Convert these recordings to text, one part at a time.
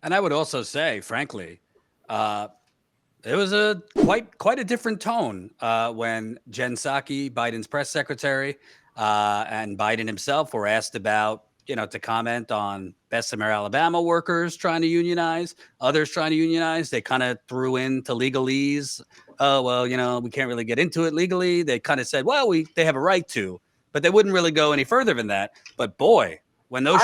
And I would also say, frankly, it was a quite a different tone when Jen Psaki, Biden's press secretary, and Biden himself were asked about, to comment on Bessemer, Alabama workers trying to unionize, others trying to unionize. They kind of threw into legalese. Oh, well, we can't really get into it legally. They kind of said, well, they have a right to, but they wouldn't really go any further than that. But boy, when those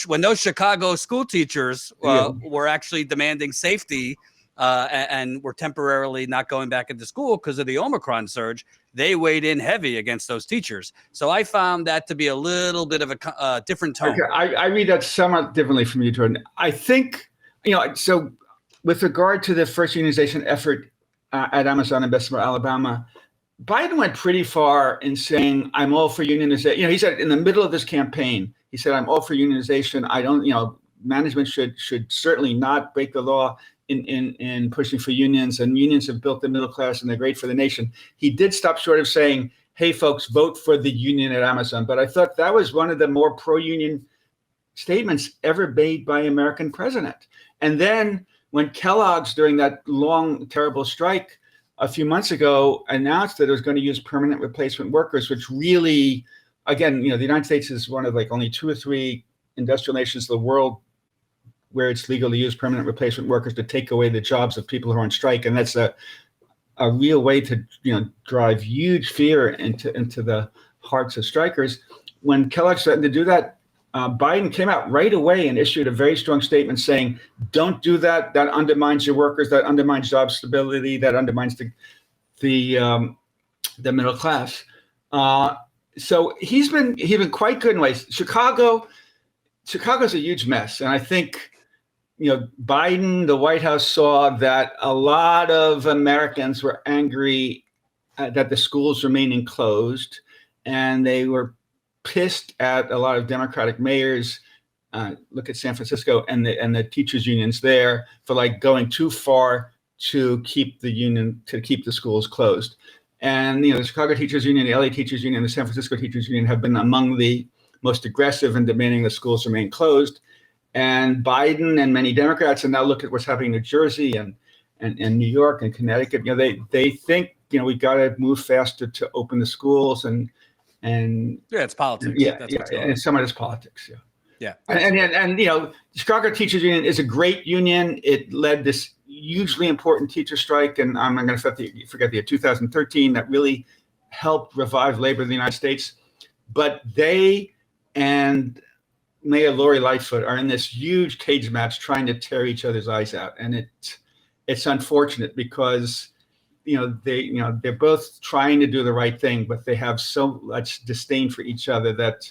those Chicago school teachers were actually demanding safety and were temporarily not going back into school because of the Omicron surge, they weighed in heavy against those teachers. So I found that to be a little bit of a different tone. Okay. I read that somewhat differently from you, Jordan. I think, so with regard to the first unionization effort at Amazon in Bessemer, Alabama, Biden went pretty far in saying, I'm all for unionization. He said in the middle of this campaign, he said, I'm all for unionization. I don't, management should certainly not break the law in pushing for unions, and unions have built the middle class and they're great for the nation. He did stop short of saying, hey, folks, vote for the union at Amazon. But I thought that was one of the more pro-union statements ever made by an American president. And then when Kellogg's, during that long, terrible strike a few months ago, announced that it was going to use permanent replacement workers, which really, again, the United States is one of only 2 or 3 industrial nations in the world where it's legal to use permanent replacement workers to take away the jobs of people who are on strike. And that's a real way to, drive huge fear into the hearts of strikers. When Kellogg threatened to do that, Biden came out right away and issued a very strong statement saying, don't do that. That undermines your workers. That undermines job stability. That undermines the middle class. So he's been quite good in ways. Chicago's a huge mess. And I think, Biden, the White House saw that a lot of Americans were angry that the schools remaining closed, and they were pissed at a lot of Democratic mayors. Look at San Francisco and the teachers unions there for going too far to keep the schools closed. And the Chicago Teachers Union, the LA Teachers Union, the San Francisco Teachers Union have been among the most aggressive in demanding the schools remain closed. And Biden and many Democrats, and now look at what's happening in New Jersey and New York and Connecticut. They think we got to move faster to open the schools and it's politics. Yeah, and some of it's politics. Yeah. And Chicago Teachers Union is a great union. It led this hugely important teacher strike, and I'm going to forget the year 2013 that really helped revive labor in the United States. But they and Mayor Lori Lightfoot are in this huge cage match trying to tear each other's eyes out, and it's unfortunate because they're both trying to do the right thing, but they have so much disdain for each other that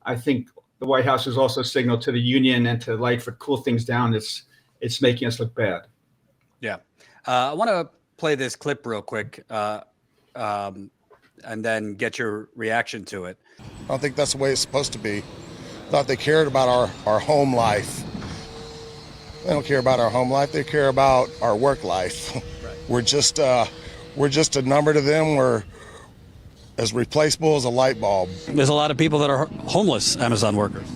I think the White House has also signaled to the union and to Lightfoot, cool things down. It's making us look bad. Yeah. I want to play this clip real quick and then get your reaction to it. I don't think that's the way it's supposed to be. I thought they cared about our home life. They don't care about our home life. They care about our work life. Right. We're just a number to them. We're as replaceable as a light bulb. There's a lot of people that are homeless Amazon workers.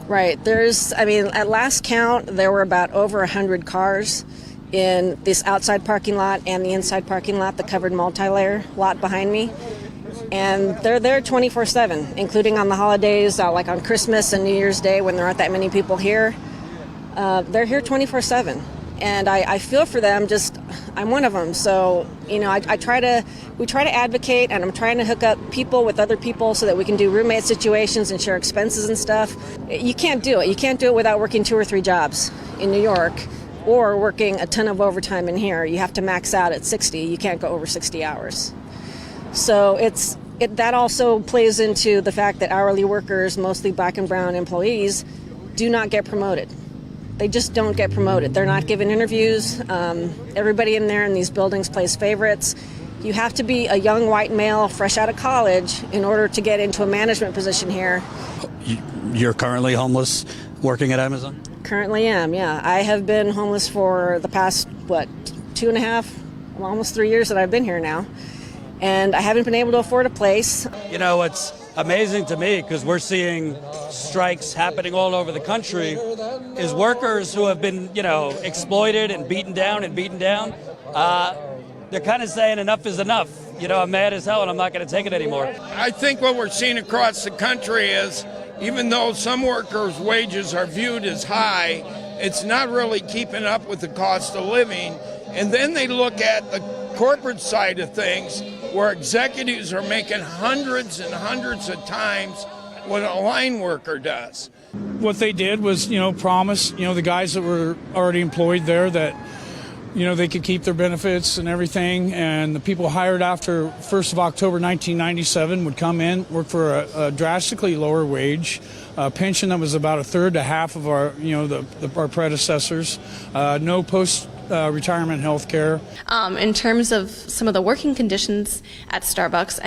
Right. At last count, there were about over 100 cars in this outside parking lot and the inside parking lot, the covered multi-layer lot behind me. And they're there 24/7, including on the holidays, like on Christmas and New Year's Day when there aren't that many people here. They're here 24/7. And I feel for them. I'm one of them. So, we try to advocate, and I'm trying to hook up people with other people so that we can do roommate situations and share expenses and stuff. You can't do it. You can't do it without working 2 or 3 jobs in New York or working a ton of overtime in here. You have to max out at 60. You can't go over 60 hours. So that also plays into the fact that hourly workers, mostly black and brown employees, do not get promoted. They just don't get promoted. They're not given interviews. Everybody in there in these buildings plays favorites. You have to be a young white male fresh out of college in order to get into a management position here. You're currently homeless working at Amazon? Currently am, yeah. I have been homeless for the past, 2.5, almost 3 years that I've been here now. And I haven't been able to afford a place. It's amazing to me, because we're seeing strikes happening all over the country, is workers who have been, exploited and beaten down. They're kind of saying enough is enough. I'm mad as hell and I'm not going to take it anymore. I think what we're seeing across the country is, even though some workers' wages are viewed as high, it's not really keeping up with the cost of living. And then they look at the corporate side of things, where executives are making hundreds and hundreds of times what a line worker does. What they did was, promise, the guys that were already employed there that, they could keep their benefits and everything. And the people hired after 1st of October 1997 would come in, work for a drastically lower wage, a pension that was about a third to half of our, our predecessors, no post-retirement health care. In terms of some of the working conditions at Starbucks,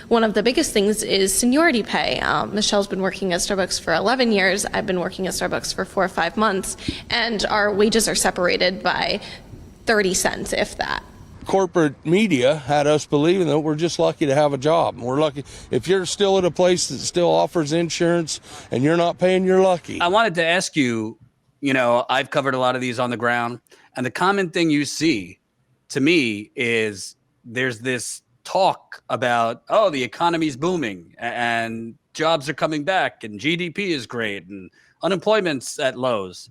one of the biggest things is seniority pay. Michelle's been working at Starbucks for 11 years. I've been working at Starbucks for 4 or 5 months, and our wages are separated by 30 cents, if that. Corporate media had us believing that we're just lucky to have a job. We're lucky. If you're still at a place that still offers insurance and you're not paying, you're lucky. I wanted to ask you, I've covered a lot of these on the ground, and the common thing you see to me is there's this talk about, the economy's booming and jobs are coming back and GDP is great and unemployment's at lows.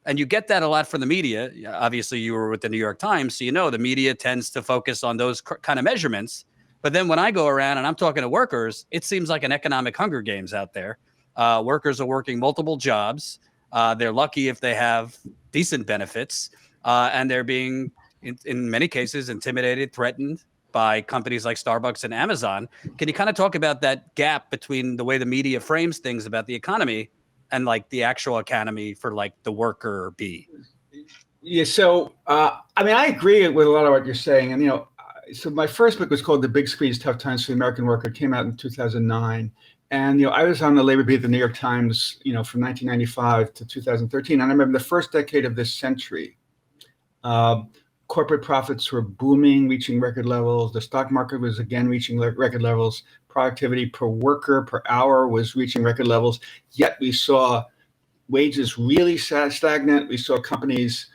And you get that a lot from the media. Obviously, you were with the New York Times, so the media tends to focus on those kind of measurements. But then when I go around and I'm talking to workers, it seems like an economic Hunger Games out there. Workers are working multiple jobs. They're lucky if they have decent benefits. And they're being, in many cases, intimidated, threatened by companies like Starbucks and Amazon. Can you kind of talk about that gap between the way the media frames things about the economy and like the actual economy for like the worker bee? Yeah, so I agree with a lot of what you're saying. And so my first book was called The Big Squeeze: Tough Times for the American Worker. It came out in 2009. And I was on the labor beat at the New York Times, from 1995 to 2013. And I remember the first decade of this century, corporate profits were booming, reaching record levels. The stock market was again reaching record levels. Productivity per worker per hour was reaching record levels. Yet we saw wages really stagnant. We saw companies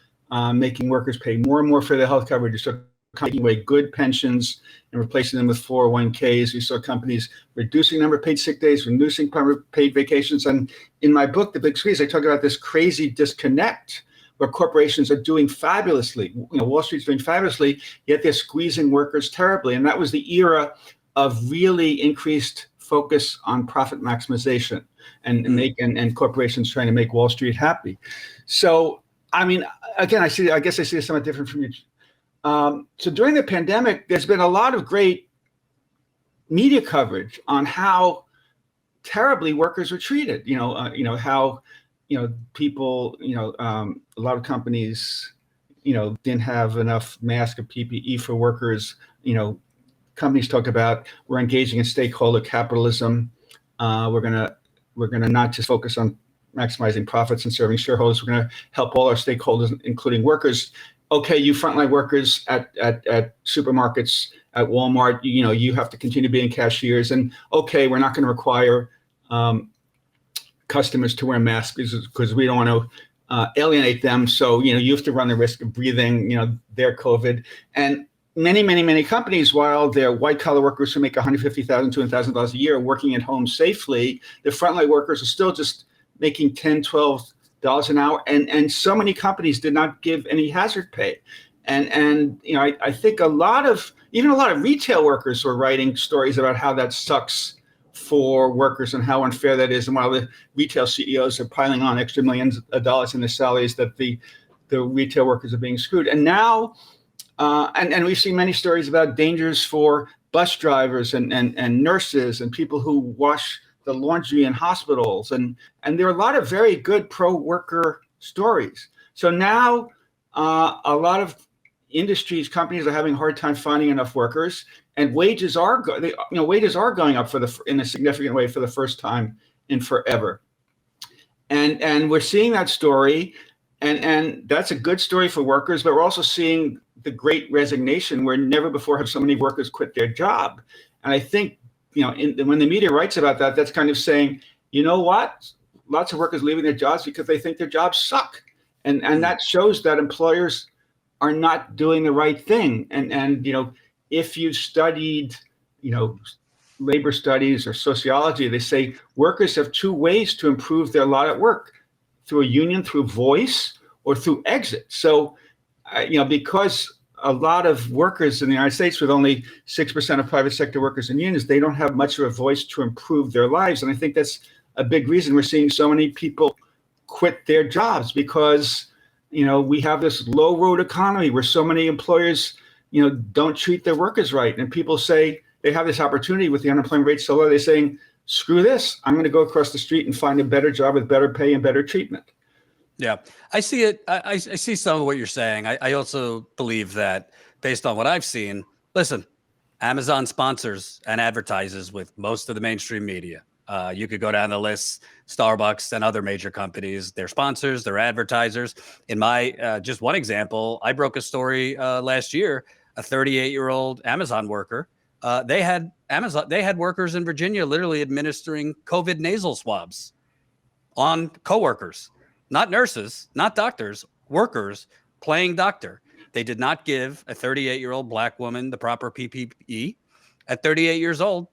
making workers pay more and more for their health coverage. We saw taking away good pensions and replacing them with 401ks. We saw companies reducing the number of paid sick days, reducing paid vacations. And in my book, The Big Squeeze, I talk about this crazy disconnect where corporations are doing fabulously. Wall Street's doing fabulously, yet they're squeezing workers terribly. And that was the era of really increased focus on profit maximization and corporations trying to make Wall Street happy. So, again, I guess I see it somewhat different from you. So during the pandemic, there's been a lot of great media coverage on how terribly workers were treated. How people, a lot of companies, didn't have enough masks or PPE for workers. Companies talk about we're engaging in stakeholder capitalism. We're gonna not just focus on maximizing profits and serving shareholders. We're gonna help all our stakeholders, including workers. Okay, you frontline workers at supermarkets, at Walmart, you have to continue being cashiers. And okay, we're not going to require customers to wear masks because we don't want to alienate them. So you have to run the risk of breathing their COVID. And many companies, while their white collar workers who make $150,000, $200,000 a year working at home safely, the frontline workers are still just making $10, $12 an hour. And so many companies did not give any hazard pay. And I think a lot of retail workers were writing stories about how that sucks for workers and how unfair that is. And while the retail CEOs are piling on extra millions of dollars in their salaries, that the retail workers are being screwed. And now, and we've seen many stories about dangers for bus drivers and nurses and people who wash the laundry in hospitals. And there are a lot of very good pro-worker stories. So now a lot of industries, companies are having a hard time finding enough workers, and wages are going up in a significant way for the first time in forever. And we're seeing that story, and that's a good story for workers, but we're also seeing the great resignation where never before have so many workers quit their job. And I think when the media writes about that, that's kind of saying, you know what? Lots of workers leaving their jobs because they think their jobs suck. And that shows that employers are not doing the right thing. And if you studied, labor studies or sociology, they say workers have two ways to improve their lot at work: through a union, through voice, or through exit. So, because a lot of workers in the United States, with only 6% of private sector workers in unions, they don't have much of a voice to improve their lives. And I think that's a big reason we're seeing so many people quit their jobs, because, we have this low road economy where so many employers, don't treat their workers right. And people say they have this opportunity with the unemployment rate so low, they're saying, screw this, I'm going to go across the street and find a better job with better pay and better treatment. Yeah, I see it. I see some of what you're saying. I also believe that, based on what I've seen, listen, Amazon sponsors and advertises with most of the mainstream media. You could go down the list: Starbucks and other major companies. They're sponsors, they're advertisers. In my just one example, I broke a story last year. A 38-year-old Amazon worker. They had workers in Virginia literally administering COVID nasal swabs on coworkers. Not nurses, not doctors, workers playing doctor. They did not give a 38-year-old black woman the proper PPE. At 38 years old,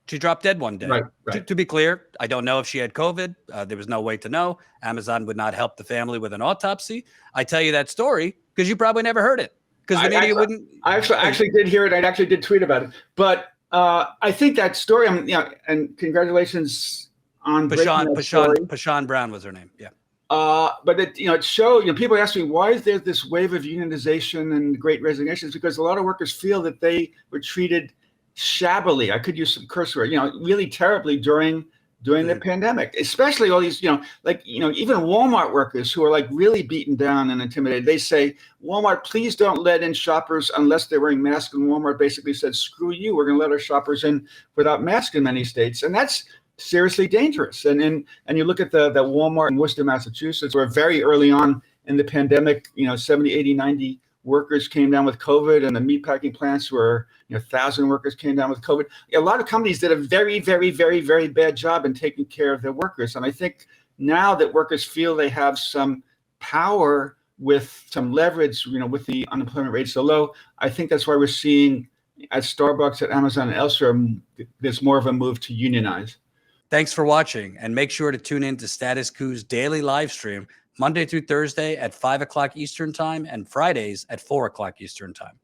she dropped dead one day. Right. To be clear, I don't know if she had COVID. There was no way to know. Amazon would not help the family with an autopsy. I tell you that story because you probably never heard it, because the media wouldn't. I actually did hear it. I actually did tweet about it. But I think that story, and congratulations on Pashan Brown was her name. Yeah. But it showed, people ask me, why is there this wave of unionization and great resignation? It's because a lot of workers feel that they were treated shabbily. I could use some curse word, really terribly during the pandemic, especially all these, even Walmart workers who are like really beaten down and intimidated. They say, Walmart, please don't let in shoppers unless they're wearing masks. And Walmart basically said, screw you, we're going to let our shoppers in without masks in many states. And that's seriously dangerous. And you look at the Walmart in Worcester, Massachusetts, where very early on in the pandemic, 70, 80, 90 workers came down with COVID, and the meatpacking plants where 1,000 workers came down with COVID. A lot of companies did a very, very, very, very bad job in taking care of their workers. And I think now that workers feel they have some power with some leverage, with the unemployment rate so low, I think that's why we're seeing at Starbucks, at Amazon, and elsewhere, there's more of a move to unionize. Thanks for watching, and make sure to tune in to Status Coup's daily live stream Monday through Thursday at 5 o'clock Eastern Time and Fridays at 4 o'clock Eastern Time.